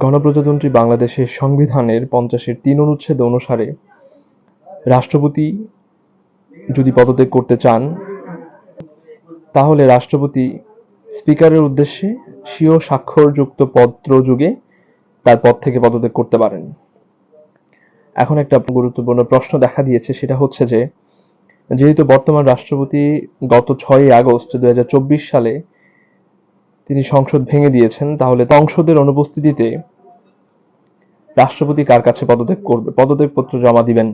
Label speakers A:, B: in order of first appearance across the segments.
A: গণপ্রজাতন্ত্রী বাংলাদেশের সংবিধানের 50-এর 3 অনুচ্ছেদ অনুসারে রাষ্ট্রপতি যদি পদত্যাগ করতে চান, তাহলে রাষ্ট্রপতি স্পিকারের উদ্দেশ্যে স্বীয় স্বাক্ষরযুক্ত পত্র যুগে তার পদ থেকে পদত্যাগ করতে পারেন। এখন একটা গুরুত্বপূর্ণ প্রশ্ন দেখা দিয়েছে, সেটা হচ্ছে যে যেহেতু বর্তমান রাষ্ট্রপতি গত 6 আগস্ট 2024 সালে তিনি সংসদ ভেঙে দিয়েছেন, তাহলে সংসদের অনুপস্থিতিতে রাষ্ট্রপতি কার কাছে পদত্যাগ করবে, পদত্যাগপত্র জমা দিবেন?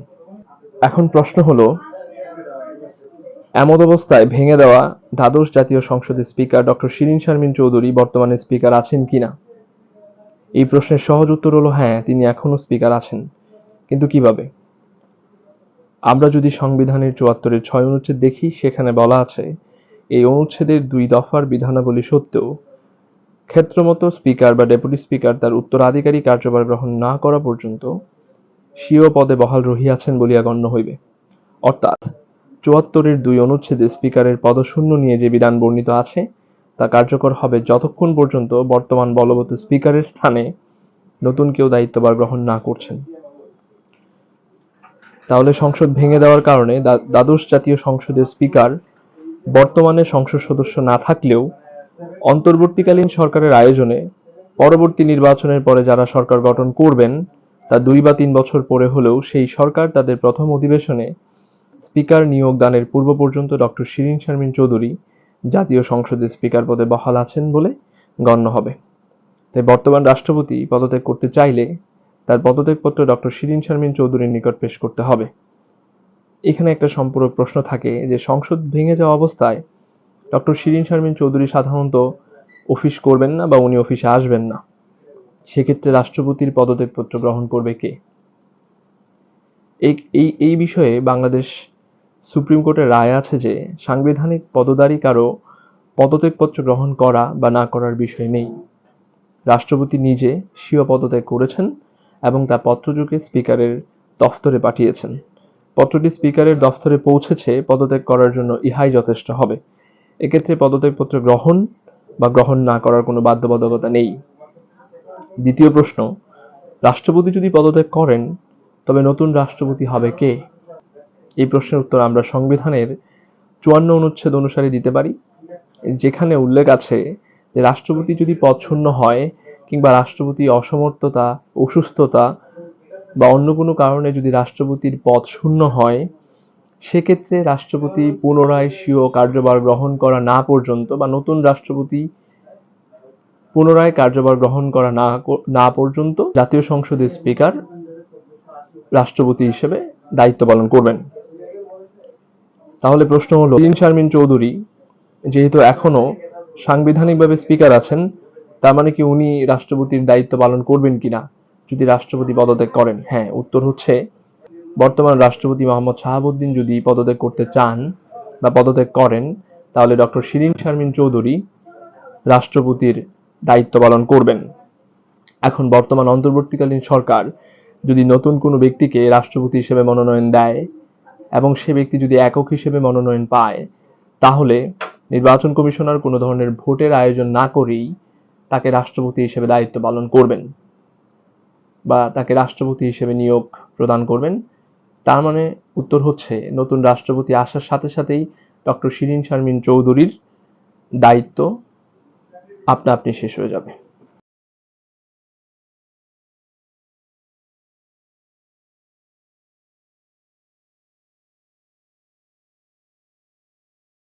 A: এখন প্রশ্ন হলো, এমত অবস্থায় ভেঙে দেওয়া দ্বাদশ জাতীয় সংসদের স্পিকার ডক্টর শিরীন শারমিন চৌধুরী বর্তমানে স্পিকার আছেন কিনা? এই প্রশ্নের সহজ উত্তর হলো হ্যাঁ, তিনি এখনো স্পিকার আছেন। কিন্তু কিভাবে? আমরা যদি সংবিধানের 74-এর 6 অনুচ্ছেদ দেখি, সেখানে বলা আছে এই অনুচ্ছেদের 2 দফার বিধানাবলী সত্ত্বেও ক্ষেত্রমতো স্পিকার বা ডেপুটি স্পিকার তার উত্তরাধিকারী কার্যভার গ্রহণ না করা পর্যন্ত স্বীয় পদে বহাল রহিয়াছেন বলিয়া গণ্য হইবে। অর্থাৎ 74-এর 2 অনুচ্ছেদে স্পিকারের পদশূন্য নিয়ে যে বিধান বর্ণিত আছে তা কার্যকর হবে যতক্ষণ পর্যন্ত বর্তমান বলবৎ স্পিকারের স্থানে নতুন কেউ দায়িত্বভার গ্রহণ না করছেন। তাহলে সংসদ ভেঙে দেওয়ার কারণে দ্বাদশ জাতীয় সংসদের স্পিকার বর্তমানে সংসদ সদস্য না থাকলেও অন্তর্বর্তীকালীন সরকারের আয়োজনে পরবর্তী নির্বাচনের পরে যারা সরকার গঠন করবেন তা 2 বা 3 বছর পরে হলেও সেই সরকার তাদের প্রথম অধিবেশনে স্পিকার নিয়োগ দানের পূর্ব পর্যন্ত ডক্টর শিরীন শারমিন চৌধুরী জাতীয় সংসদের স্পিকার পদে বহাল আছেন বলে গণ্য হবে। তাই বর্তমান রাষ্ট্রপতি পদত্যাগ করতে চাইলে তার পদত্যাগপত্র ডক্টর শিরীন শারমিন চৌধুরীর নিকট পেশ করতে হবে। এখানে একটা সম্পূরক প্রশ্ন থাকে যে সংসদ ভেঙে যাওয়া অবস্থায় ডক্টর শিরীন শারমিন চৌধুরী সাধারণত অফিস করবেন না বা উনি অফিসে আসবেন না, সেক্ষেত্রে রাষ্ট্রপতির পদত্যাগপত্র গ্রহণ করবে কে? এই বিষয়ে বাংলাদেশ সুপ্রিম কোর্টের রায় আছে যে সাংবিধানিক পদধারী কারো পদত্যাগপত্র গ্রহণ করা বা না করার বিষয় নেই। রাষ্ট্রপতি নিজে স্বীয় পদত্যাগ করেছেন এবং তা পত্রযোগে স্পিকারের দফতরে পাঠিয়েছেন। পত্রটি স্পিকারের দফতরে পৌঁছেছে পদত্যাগ করার জন্য, ইহাই যথেষ্ট হবে। এক্ষেত্রে পদত্যাগপত্র গ্রহণ বা গ্রহণ না করার কোনো বাধ্যবাধকতা নেই। দ্বিতীয় প্রশ্ন, রাষ্ট্রপতি যদি পদত্যাগ করেন তবে নতুন রাষ্ট্রপতি হবে কে? এই প্রশ্নের উত্তর আমরা সংবিধানের 54 অনুচ্ছেদ অনুসারে দিতে পারি, যেখানে উল্লেখ আছে যে রাষ্ট্রপতি যদি পদ শূন্য হয় কিংবা রাষ্ট্রপতি অসমর্থতা, অসুস্থতা বা অন্য কোনো কারণে যদি রাষ্ট্রপতির পদ শূন্য হয়, সেক্ষেত্রে রাষ্ট্রপতি পুনরায় স্বীয় কার্যভার গ্রহণ করা না পর্যন্ত বা নতুন রাষ্ট্রপতি পুনরায় কার্যভার গ্রহণ করা না পর্যন্ত জাতীয় সংসদের স্পিকার রাষ্ট্রপতি হিসেবে দায়িত্ব পালন করবেন। তাহলে প্রশ্ন হলো, শিরীন শারমিন চৌধুরী যেহেতু এখনো সাংবিধানিকভাবে স্পিকার আছেন, তার মানে কি উনি রাষ্ট্রপতির দায়িত্ব পালন করবেন কিনা যদি রাষ্ট্রপতি পদত্যাগ করেন? হ্যাঁ, উত্তর হচ্ছে বর্তমান রাষ্ট্রপতি মোহাম্মদ শাহাবুদ্দিন যদি পদত্যাগ করতে চান বা পদত্যাগ করেন, তাহলে ডক্টর শিরীন শারমিন চৌধুরী রাষ্ট্রপতির দায়িত্ব পালন করবেন। এখন বর্তমান অন্তর্বর্তীকালীন সরকার যদি নতুন কোনো ব্যক্তিকে রাষ্ট্রপতি হিসেবে মনোনয়ন দেয় এবং সে ব্যক্তি যদি একক হিসেবে মনোনয়ন পায়, তাহলে নির্বাচন কমিশনার কোনো ধরনের ভোটের আয়োজন না করেই তাকে রাষ্ট্রপতি হিসেবে দায়িত্ব পালন করবেন বা তাকে রাষ্ট্রপতি হিসেবে নিয়োগ প্রদান করবেন। তার মানে উত্তর হচ্ছে নতুন রাষ্ট্রপতি আসার সাথে সাথেই ডক্টর শিরীন শারমিন চৌধুরীর দায়িত্ব আপনা আপনি শেষ হয়ে যাবে।